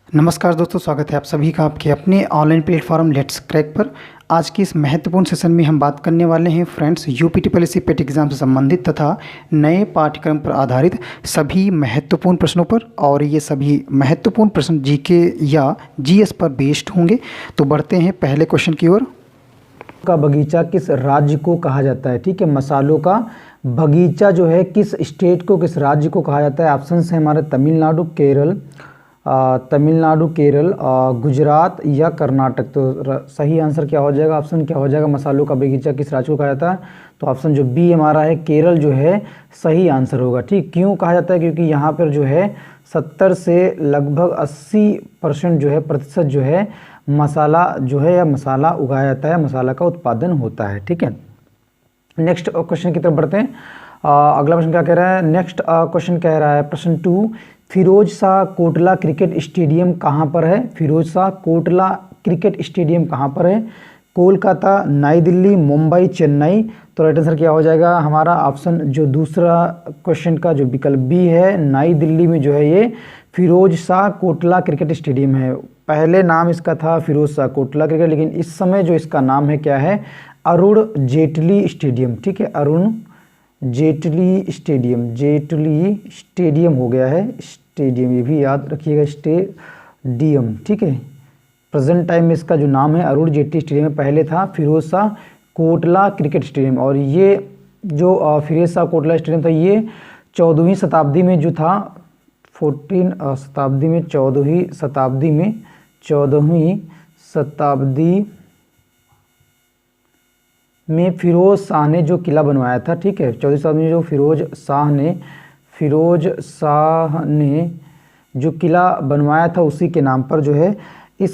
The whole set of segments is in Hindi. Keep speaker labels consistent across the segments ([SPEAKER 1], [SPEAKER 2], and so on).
[SPEAKER 1] नमस्कार दोस्तों, स्वागत है आप सभी का आपके अपने ऑनलाइन प्लेटफॉर्म लेट्स क्रैक पर। आज की इस महत्वपूर्ण सेशन में हम बात करने वाले हैं फ्रेंड्स, यूपी पीएससी पेट एग्जाम से संबंधित तथा नए पाठ्यक्रम पर आधारित सभी महत्वपूर्ण प्रश्नों पर। और ये सभी महत्वपूर्ण प्रश्न जीके या जीएस पर बेस्ड होंगे। तो बढ़ते हैं पहले क्वेश्चन की ओर।
[SPEAKER 2] का बगीचा किस राज्य को कहा जाता है? ठीक है, मसालों का बगीचा जो है किस स्टेट को, किस राज्य को कहा जाता है? ऑप्शन है हमारे तमिलनाडु, केरल, गुजरात या कर्नाटक। तो सही आंसर क्या हो जाएगा? ऑप्शन क्या हो जाएगा? मसालों का बगीचा किस राज्य को कहा जाता है? तो ऑप्शन जो बी हमारा है, केरल जो है सही आंसर होगा। ठीक, क्यों कहा जाता है? क्योंकि यहाँ पर जो है 70 से लगभग 80% जो है प्रतिशत जो है मसाला जो है या मसाला उगाया जाता है, मसाला का उत्पादन होता है। ठीक है, नेक्स्ट क्वेश्चन की तरफ बढ़ते हैं। अगला प्रश्न क्या कह रहा है? नेक्स्ट क्वेश्चन कह रहा है प्रश्न 2, फिरोज शाह कोटला क्रिकेट स्टेडियम कहाँ पर है? फिरोज शाह कोटला क्रिकेट स्टेडियम कहाँ पर है? कोलकाता, नई दिल्ली, मुंबई, चेन्नई। तो राइट आंसर क्या हो जाएगा हमारा? ऑप्शन जो दूसरा क्वेश्चन का जो विकल्प बी है, नई दिल्ली में जो है ये फिरोज शाह कोटला क्रिकेट स्टेडियम है। पहले नाम इसका था फिरोज शाह कोटला क्रिकेट, लेकिन इस समय जो इसका नाम है क्या है? अरुण जेटली स्टेडियम। ठीक है, अरुण जेटली स्टेडियम हो गया है। स्टेडियम ये भी याद रखिएगा, स्टेडियम। ठीक है, प्रेजेंट टाइम में इसका जो नाम है अरुण जेटली स्टेडियम है, पहले था फिरोज शाह कोटला क्रिकेट स्टेडियम। और ये जो फिरोज शाह कोटला स्टेडियम था ये 14वीं शताब्दी में जो था, 14वीं शताब्दी में फिरोज शाह ने जो किला बनवाया था। ठीक है, 14वीं शताब्दी में जो फिरोज शाह ने जो किला बनवाया था उसी के नाम पर जो है इस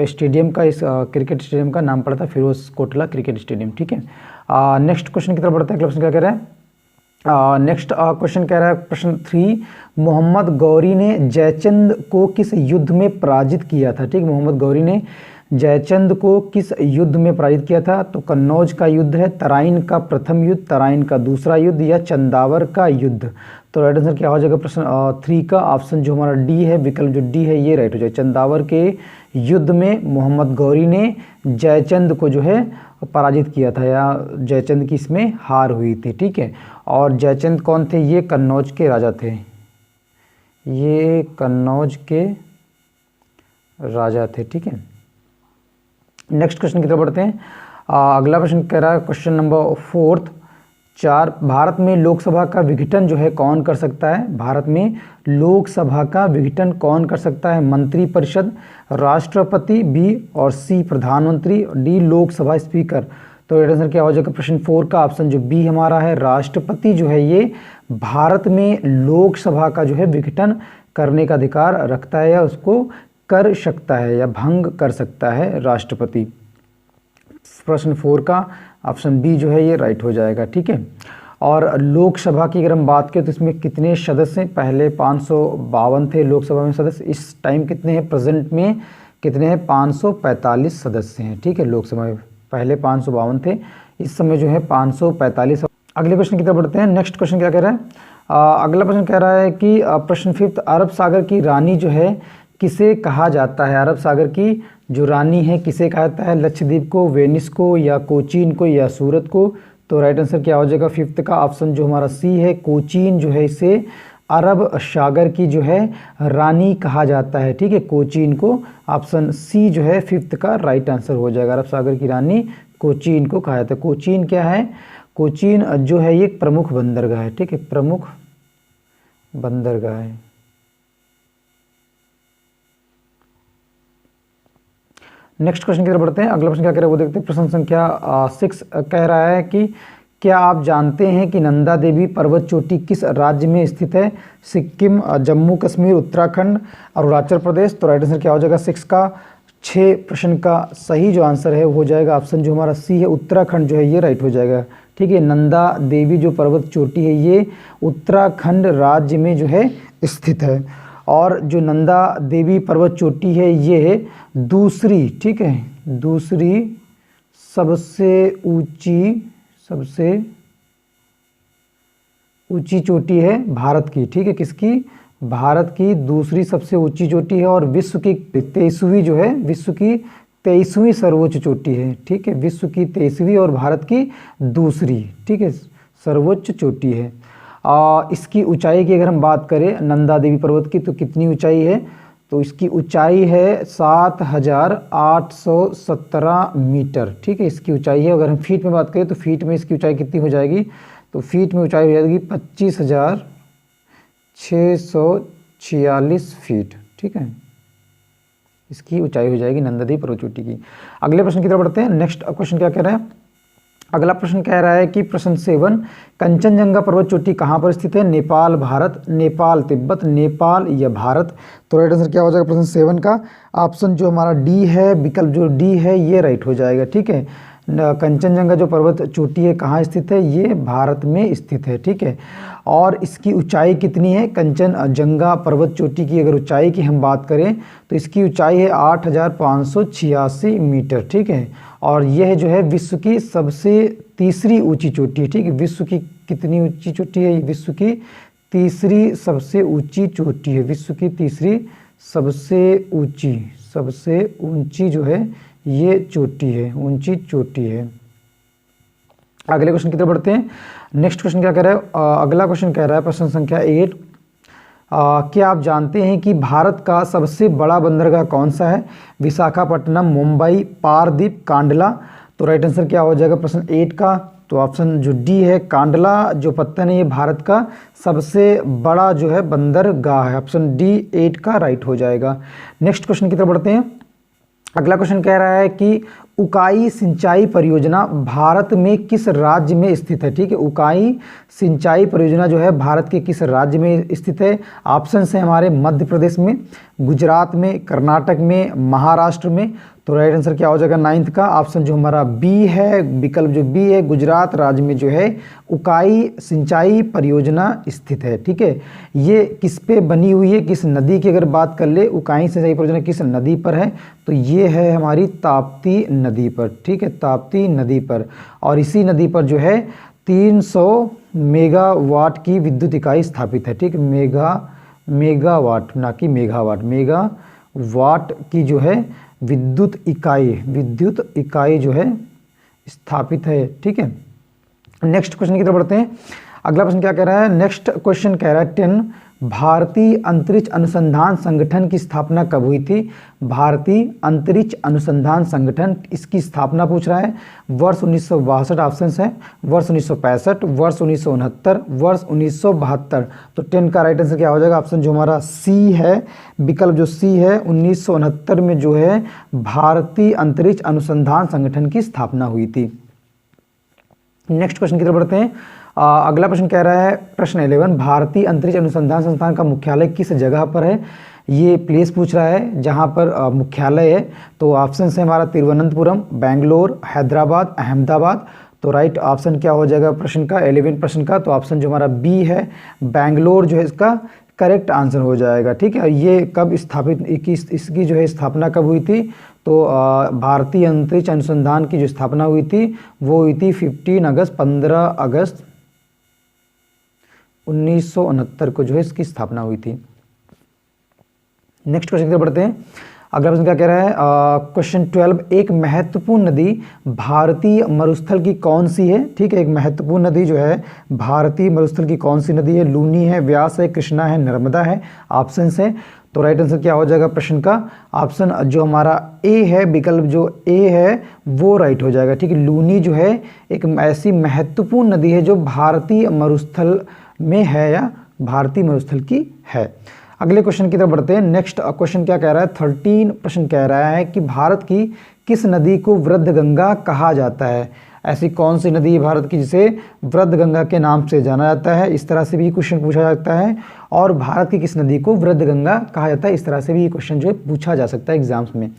[SPEAKER 2] स्टेडियम का, इस क्रिकेट स्टेडियम का नाम पड़ा था फिरोज कोटला क्रिकेट स्टेडियम। ठीक है, नेक्स्ट क्वेश्चन की तरफ बढ़ते हैं। क्वेश्चन क्या कह रहा है? नेक्स्ट क्वेश्चन कह रहा है प्रश्न 3, मोहम्मद गौरी ने जयचंद को किस युद्ध में पराजित किया था? ठीक, मोहम्मद गौरी ने जयचंद को किस युद्ध में पराजित किया था? तो कन्नौज का युद्ध है, तराइन का प्रथम युद्ध, तराइन का दूसरा युद्ध या चंदावर का युद्ध। तो राइट आंसर क्या हो जाएगा प्रश्न 3 का? ऑप्शन जो हमारा डी है, विकल्प जो डी है ये राइट हो जाएगा। चंदावर के युद्ध में मोहम्मद गौरी ने जयचंद को जो है पराजित किया था, या जयचंद की इसमें हार हुई थी। ठीक है, और जयचंद कौन थे? ये कन्नौज के राजा थे, ये कन्नौज के राजा थे। ठीक है, नेक्स्ट क्वेश्चन की तरफ बढ़ते हैं। अगला प्रश्न कह रहा है क्वेश्चन नंबर 4, भारत में लोकसभा का विघटन जो है कौन कर सकता है? भारत में लोकसभा का विघटन कौन कर सकता है? मंत्रिपरिषद, राष्ट्रपति, बी और सी प्रधानमंत्री, डी लोकसभा स्पीकर। तो आंसर क्या हो जाएगा प्रश्न 4 का? ऑप्शन जो बी हमारा है, राष्ट्रपति जो है ये भारत में लोकसभा का जो है विघटन करने का अधिकार रखता है, या उसको कर सकता है या भंग कर सकता है राष्ट्रपति। प्रश्न 4 का ऑप्शन बी जो है ये राइट हो जाएगा। ठीक है, और लोकसभा की अगर हम बात करें तो इसमें कितने सदस्य हैं? पहले 552 थे लोकसभा में सदस्य, इस टाइम कितने हैं? प्रेजेंट में कितने हैं? 545 सदस्य हैं। ठीक है, लोकसभा में पहले 552 थे, इस समय जो है 545। अगले क्वेश्चन की तरफ बढ़ते हैं। नेक्स्ट क्वेश्चन क्या कह रहा है? अगला प्रश्न कह रहा है कि प्रश्न 5, अरब सागर की रानी जो है किसे कहा जाता है? अरब सागर की जो रानी है किसे कहा जाता है? लक्षद्वीप को, वेनिस को, या कोचीन को, या सूरत को। तो राइट आंसर क्या हो जाएगा 5th का? ऑप्शन जो हमारा सी है, कोचीन जो है इसे अरब सागर की जो है रानी कहा जाता है। ठीक है, कोचीन को। ऑप्शन सी जो है 5th का राइट आंसर हो जाएगा। अरब सागर की रानी कोचीन को कहा जाता है। कोचीन क्या है? कोचीन जो है ये एक प्रमुख बंदरगाह है। ठीक है, प्रमुख बंदरगाह है। नेक्स्ट क्वेश्चन की तरफ बढ़ते हैं। अगला प्रश्न क्या कह रहा है वो देखते हैं। प्रश्न संख्या 6 कह रहा है कि क्या आप जानते हैं कि नंदा देवी पर्वत चोटी किस राज्य में स्थित है? सिक्किम, जम्मू कश्मीर, उत्तराखंड, अरुणाचल प्रदेश। तो राइट आंसर क्या हो जाएगा 6 का? 6 प्रश्न का सही जो आंसर है वो हो जाएगा ऑप्शन जो हमारा सी है, उत्तराखंड जो है ये राइट हो जाएगा। ठीक है, नंदा देवी जो पर्वत चोटी है ये उत्तराखंड राज्य में जो है स्थित है। और जो नंदा देवी पर्वत चोटी है ये दूसरी, ठीक है, दूसरी सबसे ऊंची चोटी है भारत की। ठीक है, किसकी? भारत की दूसरी सबसे ऊंची चोटी है और विश्व की 23वीं जो है, विश्व की 23वीं सर्वोच्च चोटी है। ठीक है, विश्व की 23वीं और भारत की दूसरी, ठीक है, सर्वोच्च चोटी है। इसकी ऊंचाई की अगर हम बात करें नंदा देवी पर्वत की, तो कितनी ऊंचाई है, तो इसकी ऊंचाई है 7,817 मीटर। ठीक है, इसकी ऊंचाई है। अगर हम फीट में बात करें तो फीट में इसकी ऊंचाई कितनी हो जाएगी, तो फीट में ऊंचाई हो जाएगी 25,646 फीट। ठीक है, इसकी ऊंचाई हो जाएगी नंदा देवी पर्वत चोटी की। अगले प्रश्न की तरफ बढ़ते हैं। नेक्स्ट क्वेश्चन क्या कह रहा है, अगला प्रश्न कह रहा है कि प्रश्न 7, कंचनजंगा पर्वत चोटी कहाँ पर स्थित है, नेपाल, भारत, नेपाल, तिब्बत, नेपाल या भारत। तो राइट आंसर क्या हो जाएगा प्रश्न 7 का, ऑप्शन जो हमारा डी है, विकल्प जो डी है ये राइट हो जाएगा। ठीक है, कंचनजंगा जो पर्वत चोटी है कहाँ स्थित है, ये भारत में स्थित है। ठीक है, और इसकी ऊंचाई कितनी है, कंचनजंगा पर्वत चोटी की अगर ऊंचाई की हम बात करें तो इसकी ऊंचाई है 8,586 मीटर। ठीक है, और यह जो है विश्व की सबसे तीसरी ऊंची चोटी है। ठीक है, विश्व की कितनी ऊंची चोटी है, विश्व की तीसरी सबसे ऊंची चोटी है, विश्व की तीसरी सबसे ऊंची जो है ये चोटी है, ऊंची चोटी है। अगले क्वेश्चन की तरफ बढ़ते हैं। नेक्स्ट क्वेश्चन क्या कह रहा है, अगला क्वेश्चन कह रहा है प्रश्न संख्या 8, क्या आप जानते हैं कि भारत का सबसे बड़ा बंदरगाह कौन सा है, विशाखापट्टनम, मुंबई, पारदीप, कांडला। तो राइट आंसर क्या हो जाएगा प्रश्न 8 का, तो ऑप्शन जो डी है, कांडला जो पत्तन है ये भारत का सबसे बड़ा जो है बंदरगाह है। ऑप्शन डी 8 का राइट हो जाएगा। नेक्स्ट क्वेश्चन की तरफ बढ़ते हैं। अगला क्वेश्चन कह रहा है कि उकाई सिंचाई परियोजना भारत में किस राज्य में स्थित है। ठीक है, उकाई सिंचाई परियोजना जो है भारत के किस राज्य में स्थित है। ऑप्शन है हमारे मध्य प्रदेश में, गुजरात में, कर्नाटक में, महाराष्ट्र में। तो राइट आंसर क्या हो जाएगा 9th का, ऑप्शन जो हमारा बी है, विकल्प जो बी है, गुजरात राज्य में जो है उकाई सिंचाई परियोजना स्थित है। ठीक है, ये किस पे बनी हुई है, किस नदी की अगर बात कर ले, उकाई सिंचाई परियोजना किस नदी पर है, तो ये है हमारी ताप्ती नदी पर। ठीक है, ताप्ती नदी पर, और इसी नदी पर जो है 300 मेगावाट की विद्युत इकाई स्थापित है। ठीक है, मेगावाट ना कि मेगावाट, मेगावाट की जो है विद्युत इकाई जो है स्थापित है। ठीक है, नेक्स्ट क्वेश्चन की तरफ बढ़ते हैं। अगला प्रश्न क्या कह रहा है, नेक्स्ट क्वेश्चन कह रहा है 10, भारतीय अंतरिक्ष अनुसंधान संगठन की स्थापना कब हुई थी। भारतीय अंतरिक्ष अनुसंधान संगठन, इसकी स्थापना पूछ रहा है। वर्ष 1962 ऑप्शन है, वर्ष 1965, वर्ष 1969, वर्ष 1972। तो 10 का राइट आंसर क्या हो जाएगा, ऑप्शन जो हमारा सी है, विकल्प जो सी है, 1969 में जो है भारतीय अंतरिक्ष अनुसंधान संगठन की स्थापना हुई थी। नेक्स्ट क्वेश्चन की तरफ बढ़ते हैं। अगला प्रश्न कह रहा है प्रश्न 11, भारतीय अंतरिक्ष अनुसंधान संस्थान का मुख्यालय किस जगह पर है। ये प्लेस पूछ रहा है जहाँ पर मुख्यालय है। तो ऑप्शन है हमारा तिरुवनंतपुरम, बेंगलोर, हैदराबाद, अहमदाबाद। तो राइट ऑप्शन क्या हो जाएगा प्रश्न का, 11 प्रश्न का, तो ऑप्शन जो हमारा बी है, बेंगलोर जो है इसका करेक्ट आंसर हो जाएगा। ठीक है, ये कब स्थापित, इसकी जो है स्थापना कब हुई थी, तो भारतीय अंतरिक्ष अनुसंधान की जो स्थापना हुई थी वो हुई थी 15 अगस्त 1969 को जो है इसकी स्थापना हुई थी। नेक्स्ट क्वेश्चन की तरफ बढ़ते हैं। अगला प्रश्न क्या कह रहा है, क्वेश्चन 12, एक महत्वपूर्ण नदी भारतीय मरुस्थल की कौन सी है। ठीक है, एक महत्वपूर्ण नदी जो है भारतीय मरुस्थल की कौन सी नदी है, लूनी है, व्यास है, कृष्णा है, नर्मदा है। ऑप्शन है, तो राइट आंसर क्या हो जाएगा प्रश्न का, ऑप्शन जो हमारा ए है, विकल्प जो ए है वो राइट हो जाएगा। ठीक है, लूनी जो है एक ऐसी महत्वपूर्ण नदी है जो भारतीय मरुस्थल में है या भारतीय मरुस्थल की है। अगले क्वेश्चन की तरफ बढ़ते हैं। नेक्स्ट क्वेश्चन क्या कह रहा है, 13 प्रश्न कह रहा है कि भारत की किस नदी को वृद्ध गंगा कहा जाता है। ऐसी कौन सी नदी है भारत की जिसे वृद्ध गंगा के नाम से जाना जाता है, इस तरह से भी क्वेश्चन पूछा जाता है। और भारत की किस नदी को वृद्ध गंगा कहा जाता है, इस तरह से भी ये क्वेश्चन जो है पूछा जा सकता है एग्जाम्स में।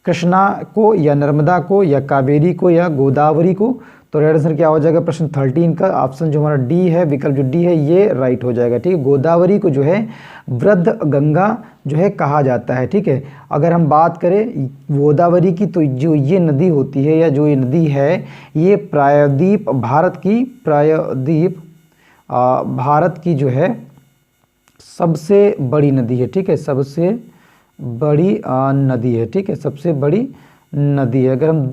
[SPEAKER 2] कृष्णा को या नर्मदा को या कावेरी को या गोदावरी को। तो राइट आंसर क्या हो जाएगा प्रश्न 13 का, ऑप्शन जो हमारा डी है, विकल्प जो डी है ये राइट हो जाएगा। ठीक है, गोदावरी को जो है वृद्ध गंगा जो है कहा जाता है। ठीक है, अगर हम बात करें गोदावरी की तो जो ये नदी होती है या जो ये नदी है ये प्रायद्वीप भारत की जो है सबसे बड़ी नदी है, ठीक है, सबसे बड़ी नदी है, ठीक है, सबसे बड़ी नदी है। अगर हम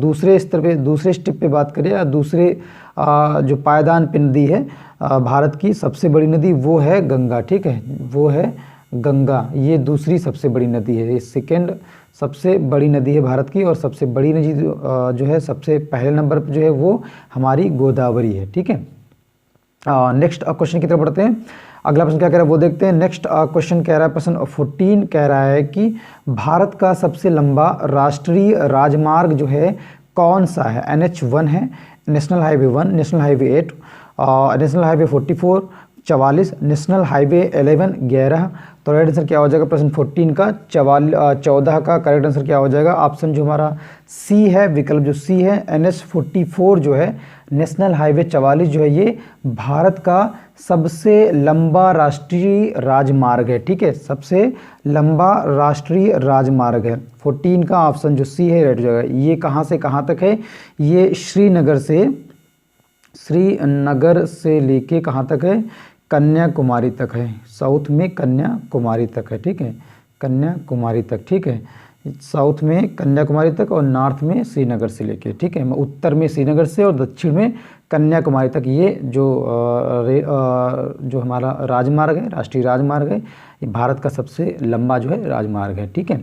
[SPEAKER 2] दूसरे स्तर पे, दूसरे स्टेप पे बात करें या दूसरे जो पायदान पे नदी है भारत की सबसे बड़ी नदी, वो है गंगा, ठीक है, वो है गंगा। ये दूसरी सबसे बड़ी नदी है, ये सेकेंड सबसे बड़ी नदी है भारत की। और सबसे बड़ी नदी जो है सबसे पहले नंबर पर जो है वो हमारी गोदावरी है, ठीक है। नेक्स्ट क्वेश्चन की तरफ बढ़ते हैं। अगला प्रश्न क्या कह रहा है वो देखते हैं। नेक्स्ट क्वेश्चन कह रहा है, प्रश्न 14 कह रहा है कि भारत का सबसे लंबा राष्ट्रीय राजमार्ग जो है कौन सा है। NH1 है, national highway 1, national highway 8, national highway 44, 44, national highway 11, 11। तो राइट आंसर क्या हो जाएगा प्रश्न 14 का 14 का करेक्ट आंसर क्या हो जाएगा। ऑप्शन जो हमारा सी है, विकल्प जो सी है, NH44 जो है नेशनल हाईवे 44 जो है ये भारत का सबसे लंबा राष्ट्रीय राजमार्ग है, ठीक है, सबसे लंबा राष्ट्रीय राजमार्ग है। 14 का ऑप्शन जो सी है राइट हो जाएगा। ये कहाँ से कहाँ तक है, ये श्रीनगर से लेके कहाँ तक है, कन्याकुमारी तक है। साउथ में कन्याकुमारी तक है, ठीक है, कन्याकुमारी तक, ठीक है, साउथ में कन्याकुमारी तक और नॉर्थ में श्रीनगर से लेके, ठीक है, उत्तर में श्रीनगर से और दक्षिण में कन्याकुमारी तक। ये जो हमारा राजमार्ग है, राष्ट्रीय राजमार्ग है, ये भारत का सबसे लंबा जो है राजमार्ग है, ठीक है।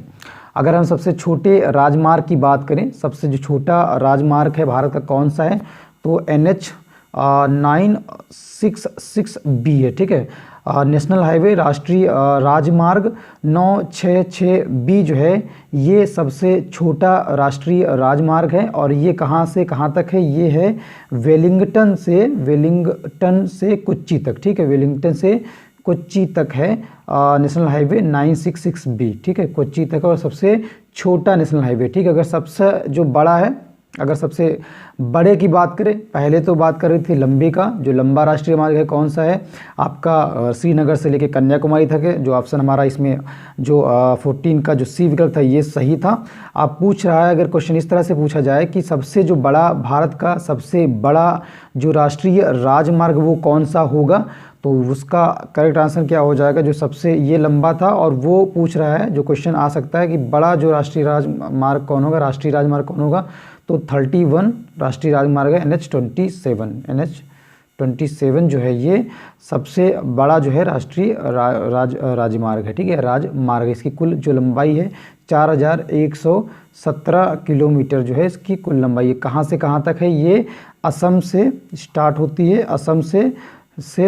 [SPEAKER 2] अगर हम सबसे छोटे राजमार्ग की बात करें, सबसे जो छोटा राजमार्ग है भारत का कौन सा है, तो NH966B है, ठीक है। नेशनल हाईवे राष्ट्रीय राजमार्ग 966B जो है ये सबसे छोटा राष्ट्रीय राजमार्ग है। और ये कहाँ से कहाँ तक है, ये है वेलिंगटन से कोच्चि तक, ठीक है, वेलिंगटन से कोच्चि तक है नेशनल हाईवे 966B, ठीक है, कोच्चि तक और सबसे छोटा नेशनल हाईवे, ठीक है। अगर सबसे जो बड़ा है, अगर सबसे बड़े की बात करें, पहले तो बात कर रही थी लंबे का, जो लंबा राष्ट्रीय मार्ग है कौन सा है आपका, श्रीनगर से लेके कन्याकुमारी तक है, जो ऑप्शन हमारा इसमें जो 14 का जो सी विकल्प था ये सही था। आप पूछ रहा है, अगर क्वेश्चन इस तरह से पूछा जाए कि सबसे जो बड़ा, भारत का सबसे बड़ा जो राष्ट्रीय राजमार्ग वो कौन सा होगा, तो उसका करेक्ट आंसर क्या हो जाएगा, जो सबसे ये लंबा था और वो पूछ रहा है, जो क्वेश्चन आ सकता है कि बड़ा जो राष्ट्रीय राजमार्ग कौन होगा, राष्ट्रीय राजमार्ग कौन होगा, तो 31 राष्ट्रीय राजमार्ग है NH27 जो है ये सबसे बड़ा जो है राष्ट्रीय राजमार्ग है, ठीक है, राजमार्ग। इसकी कुल जो लंबाई है 4117 किलोमीटर जो है इसकी कुल लंबाई है। कहाँ से कहाँ तक है, ये असम से स्टार्ट होती है, असम से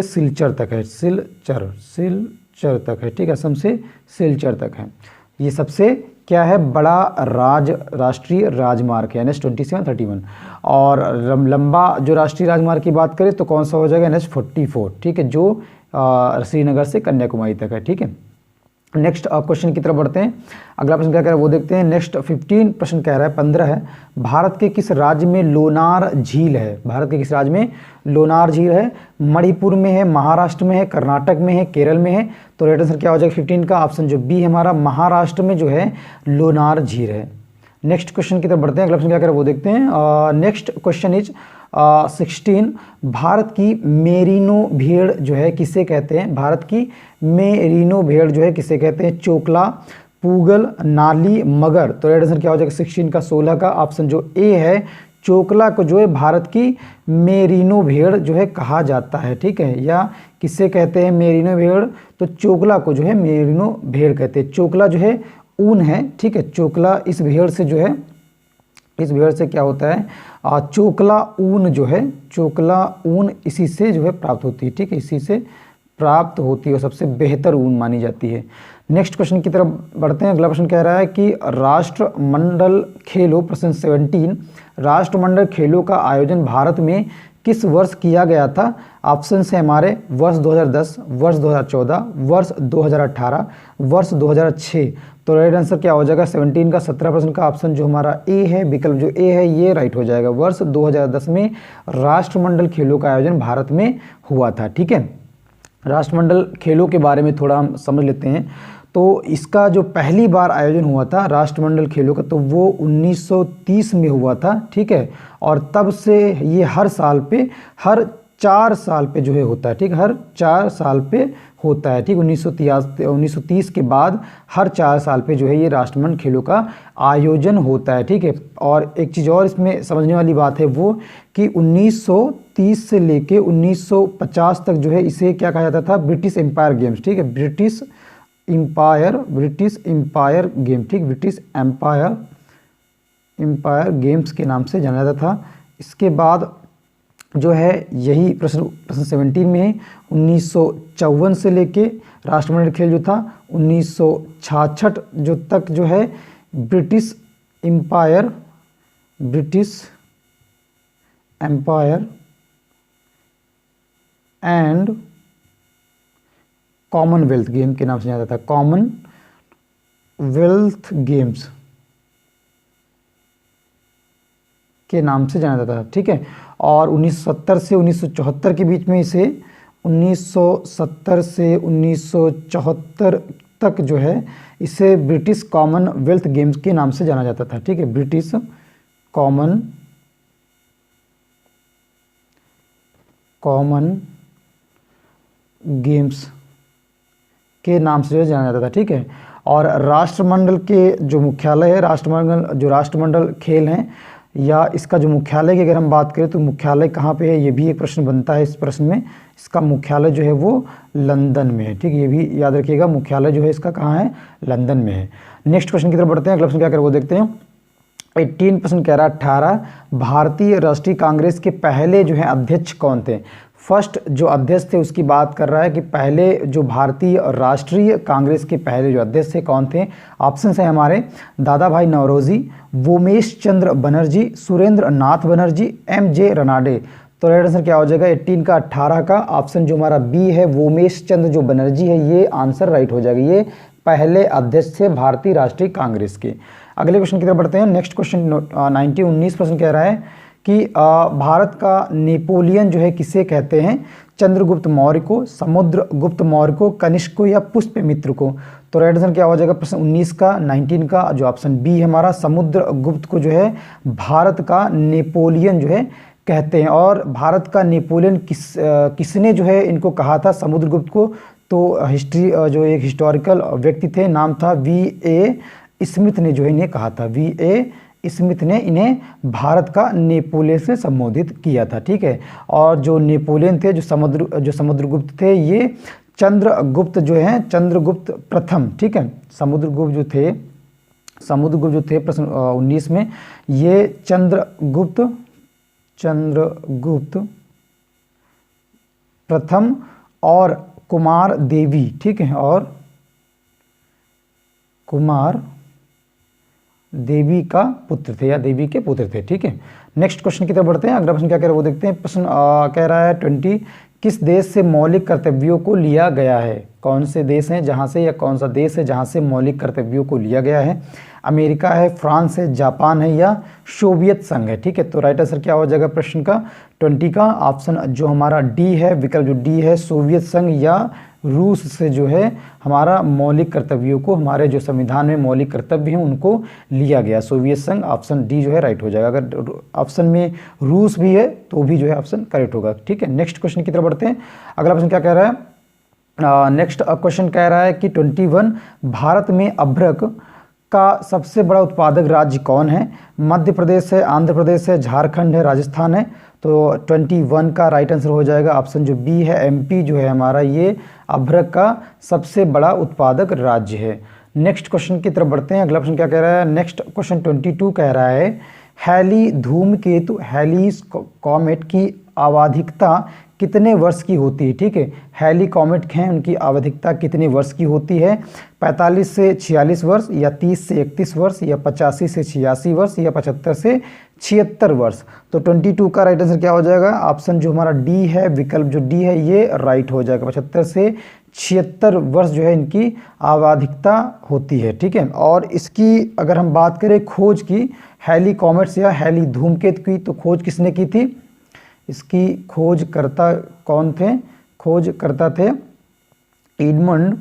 [SPEAKER 2] सिलचर तक है, सिलचर तक है, ठीक है, असम से सिलचर तक है। ये सबसे क्या है, बड़ा राष्ट्रीय राजमार्ग है NH2731। और लंबा जो राष्ट्रीय राजमार्ग की बात करें तो कौन सा हो जाएगा, NH44, ठीक है, जो श्रीनगर से कन्याकुमारी तक है, ठीक है। नेक्स्ट क्वेश्चन की तरफ बढ़ते हैं। अगला प्रश्न क्या कह रहा है वो देखते हैं। नेक्स्ट 15 प्रश्न कह रहा है, 15 है, भारत के किस राज्य में लोनार झील है, भारत के किस राज्य में लोनार झील है। मणिपुर में है, महाराष्ट्र में है, कर्नाटक में है, केरल में है। तो राइट आंसर क्या हो जाएगा 15 का ऑप्शन जो बी है हमारा, महाराष्ट्र में जो है लोनार झील है। नेक्स्ट क्वेश्चन की तरफ बढ़ते हैं। अगला प्रश्न क्या कह रहा है वो देखते हैं। नेक्स्ट क्वेश्चन इज 16, भारत की मेरिनो भेड़ जो है किसे कहते हैं, भारत की मेरिनो भेड़ जो है किसे कहते हैं, चोकला, पूगल, नाली, मगर। तो राइट आंसर क्या हो जाएगा 16 का 16 का ऑप्शन जो ए है, चोकला को जो है भारत की मेरिनो भेड़ जो है कहा जाता है, ठीक है, या किसे कहते हैं मेरिनो भेड़, तो चोकला को जो है मेरिनो भेड़ कहते हैं। चोकला जो है ऊन है, ठीक है, चोकला इस भेड़ से जो है, इस भेड़ से क्या होता है, चोकला ऊन जो है, चोकला ऊन इसी से जो है प्राप्त होती है, ठीक है, इसी से प्राप्त होती है और सबसे बेहतर ऊन मानी जाती है। नेक्स्ट क्वेश्चन की तरफ बढ़ते हैं। अगला प्रश्न कह रहा है कि राष्ट्रमंडल खेलों, प्रश्न 17, राष्ट्रमंडल खेलों का आयोजन भारत में किस वर्ष किया गया था। ऑप्शन है हमारे वर्ष 2010, वर्ष 2014, वर्ष 2018, वर्ष 2006। तो राइट आंसर क्या हो जाएगा 17 का 17 प्रश्न का ऑप्शन जो हमारा ए है, विकल्प जो ए है ये राइट हो जाएगा। वर्ष 2010 में राष्ट्रमंडल खेलों का आयोजन भारत में हुआ था, ठीक है। राष्ट्रमंडल खेलों के बारे में थोड़ा हम समझ लेते हैं। तो इसका जो पहली बार आयोजन हुआ था राष्ट्रमंडल खेलों का, तो वो 1930 में हुआ था, ठीक है, और तब से ये हर साल पे हर 4 साल पे जो है होता है, ठीक, हर 4 साल पे होता है, ठीक। 1930 के बाद हर 4 साल पे जो है ये राष्ट्रमंडल खेलों का आयोजन होता है, ठीक है। और एक चीज़ और इसमें समझने वाली बात है वो कि 1930 से लेके 1950 तक जो है इसे क्या कहा जाता था, ब्रिटिश एम्पायर गेम्स, ठीक है, ब्रिटिश एम्पायर गेम, ठीक, ब्रिटिश एम्पायर गेम्स के नाम से जाना जाता था। इसके बाद जो है यही प्रश्न 17 में है, 1954 से लेके राष्ट्रमंडल खेल जो था 1966 जो तक जो है British Empire and Commonwealth game के नाम से जाना जाता था, कॉमनवेल्थ गेम्स के नाम से जाना जाता था, ठीक है। और 1970 से 1974 के बीच में इसे 1970 से 1974 तक जो है इसे ब्रिटिश कॉमनवेल्थ गेम्स के नाम से जाना जाता था, ठीक है, ब्रिटिश कॉमन गेम्स के नाम से जाना जाता था, ठीक है। और राष्ट्रमंडल के जो मुख्यालय है, राष्ट्रमंडल खेल हैं या इसका जो मुख्यालय की अगर हम बात करें तो मुख्यालय कहाँ पे है, ये भी एक प्रश्न बनता है इस प्रश्न में। इसका मुख्यालय जो है वो लंदन में है, ठीक, ये भी याद रखिएगा, मुख्यालय जो है इसका कहाँ है, लंदन में है। नेक्स्ट क्वेश्चन की तरफ बढ़ते हैं। अगला प्रश्न क्या कर वो देखते हैं। 18% कह रहा है 18 भारतीय राष्ट्रीय कांग्रेस के पहले जो है अध्यक्ष कौन थे। फर्स्ट जो अध्यक्ष थे उसकी बात कर रहा है कि पहले जो भारतीय राष्ट्रीय कांग्रेस के पहले जो अध्यक्ष थे कौन थे। ऑप्शन है हमारे दादा भाई नौरोजी, वोमेश चंद्र बनर्जी, सुरेंद्र नाथ बनर्जी, MJ रनाडे। तो राइट आंसर क्या हो जाएगा 18 का 18 का ऑप्शन जो हमारा बी है वोमेश चंद्र जो बनर्जी है, ये आंसर राइट हो जाएगा। ये पहले अध्यक्ष थे भारतीय राष्ट्रीय कांग्रेस के। अगले क्वेश्चन की तरफ बढ़ते हैं। नेक्स्ट क्वेश्चन 19 कह रहा है कि भारत का नेपोलियन जो है किसे कहते हैं। चंद्रगुप्त मौर्य को, समुद्रगुप्त मौर्य को, कनिष्क को या पुष्यमित्र को। तो राइट आंसर क्या हो जाएगा प्रश्न 19 का जो ऑप्शन बी है हमारा, समुद्रगुप्त को जो है भारत का नेपोलियन जो है कहते हैं। और भारत का नेपोलियन किसने जो है इनको कहा था समुद्रगुप्त को, तो हिस्ट्री जो एक हिस्टोरिकल व्यक्ति थे, नाम था VA स्मिथ ने जो है इन्हें कहा था, VA स्मिथ ने इन्हें भारत का नेपोलियन से संबोधित किया था, ठीक है। और जो नेपोलियन थे, जो समुद्रगुप्त थे, ये चंद्रगुप्त जो है, चंद्रगुप्त प्रथम, ठीक है, समुद्रगुप्त जो थे प्रश्न 19 में, ये चंद्रगुप्त प्रथम और कुमार देवी, ठीक है, और कुमार देवी का पुत्र थे या देवी के पुत्र थे, ठीक है। नेक्स्ट क्वेश्चन की तरफ बढ़ते हैं। अगला प्रश्न क्या कह रहा है वो देखते हैं। प्रश्न कह रहा है 20 किस देश से मौलिक कर्तव्यों को लिया गया है। कौन से देश हैं जहां से, या कौन सा देश है जहां से मौलिक कर्तव्यों को लिया गया है। अमेरिका है, फ्रांस है, जापान है या सोवियत संघ है, ठीक है। तो राइट आंसर क्या हो जाएगा प्रश्न का 20 का ऑप्शन जो हमारा डी है, विकल्प जो डी है, सोवियत संघ या रूस से जो है हमारा मौलिक कर्तव्यों को, हमारे जो संविधान में मौलिक कर्तव्य हैं उनको लिया गया, सोवियत संघ। ऑप्शन डी जो है राइट हो जाएगा। अगर ऑप्शन में रूस भी है तो भी जो है ऑप्शन करेक्ट होगा, ठीक है। नेक्स्ट क्वेश्चन की तरफ बढ़ते हैं। अगला प्रश्न क्या कह रहा है। नेक्स्ट क्वेश्चन कह रहा है कि 21 भारत में अभ्रक का सबसे बड़ा उत्पादक राज्य कौन है। मध्य प्रदेश है, आंध्र प्रदेश है, झारखंड है, राजस्थान है। तो 21 का राइट आंसर हो जाएगा ऑप्शन जो बी है, MP जो है हमारा, ये अभ्रक का सबसे बड़ा उत्पादक राज्य है। नेक्स्ट क्वेश्चन की तरफ बढ़ते हैं। अगला प्रश्न क्या कह रहा है। नेक्स्ट क्वेश्चन 22 कह रहा है हैली धूमकेतु, हैलीज कॉमेट की आवधिकता कितने वर्ष की होती है, ठीक है। हैली कॉमेट हैं, उनकी आवधिकता कितने वर्ष की होती है। 45 से 46 वर्ष, या 30 से 31 वर्ष, या 85 से 86 वर्ष, या 75 से 76 वर्ष। तो 22 का राइट आंसर क्या हो जाएगा। ऑप्शन जो हमारा डी है, विकल्प जो डी है, ये राइट हो जाएगा। 75 से 76 वर्ष जो है इनकी आवधिकता होती है, ठीक है। और इसकी अगर हम बात करें खोज की, हैली कॉमेट्स या हैली धूमकेतु की, तो खोज किसने की थी। इसकी खोजकर्ता कौन थे। खोजकर्ता थे एडमंड,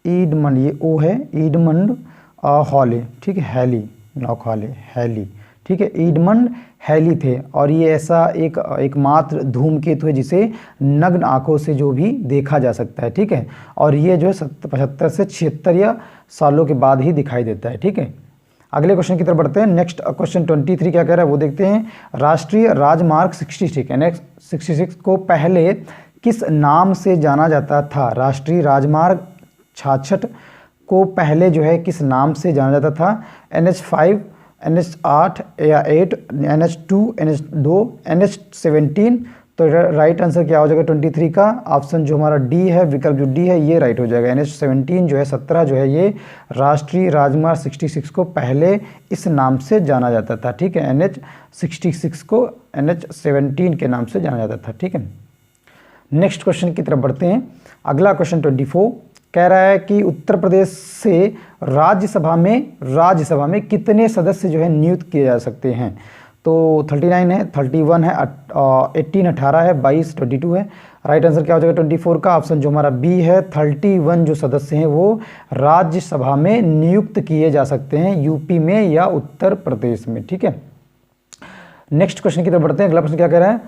[SPEAKER 2] ये ओ है, एडमंड हॉले, ठीक है, हैली, नॉक हॉले, हैली, ठीक ठीक है, एडमंड हैली थे और ये ऐसा एकमात्र धूमकेतु है जिसे नग्न आंखों से जो भी देखा जा सकता है। ठीक है, और ये जो है 75 से 76 या सालों के बाद ही दिखाई देता है। ठीक है, अगले क्वेश्चन की तरफ बढ़ते हैं। नेक्स्ट क्वेश्चन 23 क्या कह रहा है वो देखते हैं। राष्ट्रीय राजमार्ग 66 नेक्स्ट 66 को पहले किस नाम से जाना जाता था? राष्ट्रीय राजमार्ग 66 को पहले जो है किस नाम से जाना जाता था? NH5, NH8 या 8, NH2, NH2, NH17। तो राइट आंसर क्या हो जाएगा 23 का? ऑप्शन जो हमारा डी है, विकल्प जो डी है ये राइट हो जाएगा। NH17 जो है 17 जो है ये राष्ट्रीय राजमार्ग 66 को पहले इस नाम से जाना जाता था। ठीक है, NH66 को NH17 के नाम से जाना जाता था। ठीक है, नेक्स्ट क्वेश्चन की तरफ बढ़ते हैं। अगला क्वेश्चन 24 कह रहा है कि उत्तर प्रदेश से राज्यसभा में कितने सदस्य जो है नियुक्त किए जा सकते हैं? तो 39 है, 31 है, 18 18 है, 22 22 है। राइट आंसर क्या हो जाएगा 24 का? ऑप्शन जो हमारा बी है, 31 जो सदस्य हैं वो राज्यसभा में नियुक्त किए जा सकते हैं यूपी में या उत्तर प्रदेश में। ठीक है, नेक्स्ट क्वेश्चन की तरफ बढ़ते हैं। अगला प्रश्न क्या कह रहा है?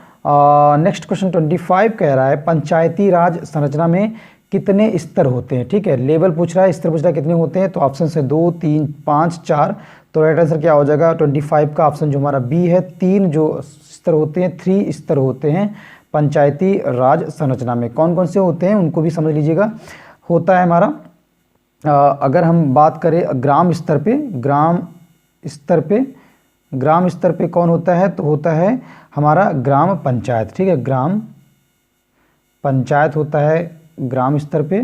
[SPEAKER 2] नेक्स्ट क्वेश्चन 25 कह रहा है पंचायती राज संरचना में कितने स्तर होते हैं? ठीक है, लेवल पूछ रहा है, स्तर पूछ रहा है कितने होते हैं? तो ऑप्शन है 2 3 5 4। तो राइट आंसर क्या हो जाएगा 25 का? ऑप्शन जो हमारा बी है, 3 जो स्तर होते हैं, 3 स्तर होते हैं पंचायती राज संरचना में। कौन कौन से होते हैं उनको भी समझ लीजिएगा। होता है हमारा अगर हम बात करें ग्राम स्तर पे कौन होता है? तो होता है हमारा ग्राम पंचायत। ठीक है, ग्राम पंचायत होता है ग्राम स्तर पे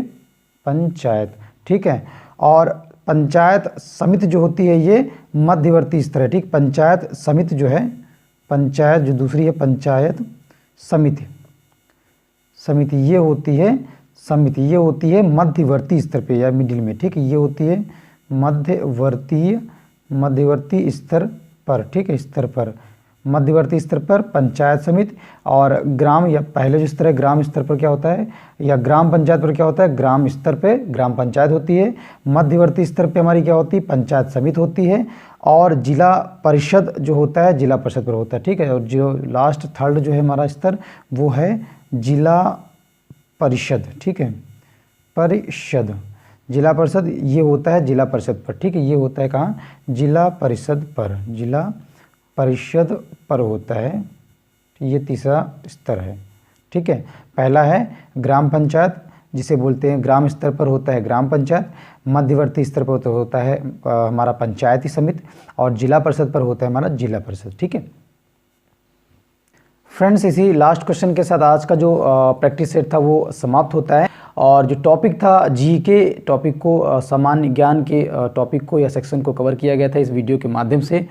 [SPEAKER 2] पंचायत। ठीक है, और पंचायत समिति जो होती है ये मध्यवर्ती स्तर है। ठीक, पंचायत समिति जो है, पंचायत जो दूसरी है पंचायत समिति ये होती है मध्यवर्ती स्तर पे या मिडिल में। ठीक है, ये होती है मध्यवर्ती स्तर पर। ठीक है, मध्यवर्ती स्तर पर पंचायत समिति। और ग्राम या पहले जो स्तर है ग्राम स्तर पर क्या होता है, या ग्राम पंचायत पर क्या होता है? ग्राम स्तर पे ग्राम पंचायत होती है। मध्यवर्ती स्तर पे हमारी क्या होती है? पंचायत समिति होती है। और जिला परिषद जो होता है जिला परिषद पर होता है। ठीक है, और जो लास्ट थर्ड जो है हमारा स्तर वो है जिला परिषद। ठीक है, परिषद जिला परिषद ये होता है जिला परिषद पर। ठीक है, ये होता है कहाँ? जिला परिषद पर होता है। ये तीसरा स्तर है। ठीक है, पहला है ग्राम पंचायत जिसे बोलते हैं ग्राम स्तर पर होता है ग्राम पंचायत, मध्यवर्ती स्तर पर होता है हमारा पंचायती समिति, और जिला परिषद पर होता है हमारा जिला परिषद। ठीक है फ्रेंड्स, इसी लास्ट क्वेश्चन के साथ आज का जो प्रैक्टिस सेट था वो समाप्त होता है। और जो टॉपिक था जीके टॉपिक को, सामान्य ज्ञान के टॉपिक को या सेक्शन को कवर किया गया था इस वीडियो के माध्यम से।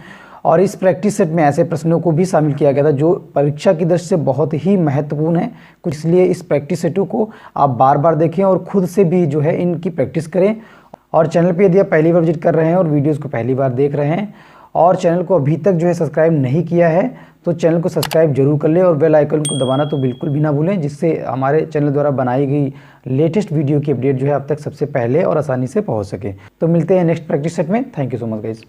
[SPEAKER 2] और इस प्रैक्टिस सेट में ऐसे प्रश्नों को भी शामिल किया गया था जो परीक्षा की दृष्टि से बहुत ही महत्वपूर्ण है कुछ, इसलिए इस प्रैक्टिस सेटों को आप बार बार देखें और खुद से भी जो है इनकी प्रैक्टिस करें। और चैनल पे यदि आप पहली बार विजिट कर रहे हैं और वीडियोस को पहली बार देख रहे हैं और चैनल को अभी तक जो है सब्सक्राइब नहीं किया है तो चैनल को सब्सक्राइब जरूर कर लें और बेल आइकन को दबाना तो बिल्कुल भी ना भूलें, जिससे हमारे चैनल द्वारा बनाई गई लेटेस्ट वीडियो की अपडेट जो है आप तक सबसे पहले और आसानी से पहुंच सके। तो मिलते हैं नेक्स्ट प्रैक्टिस सेट में। Thank you so much guys.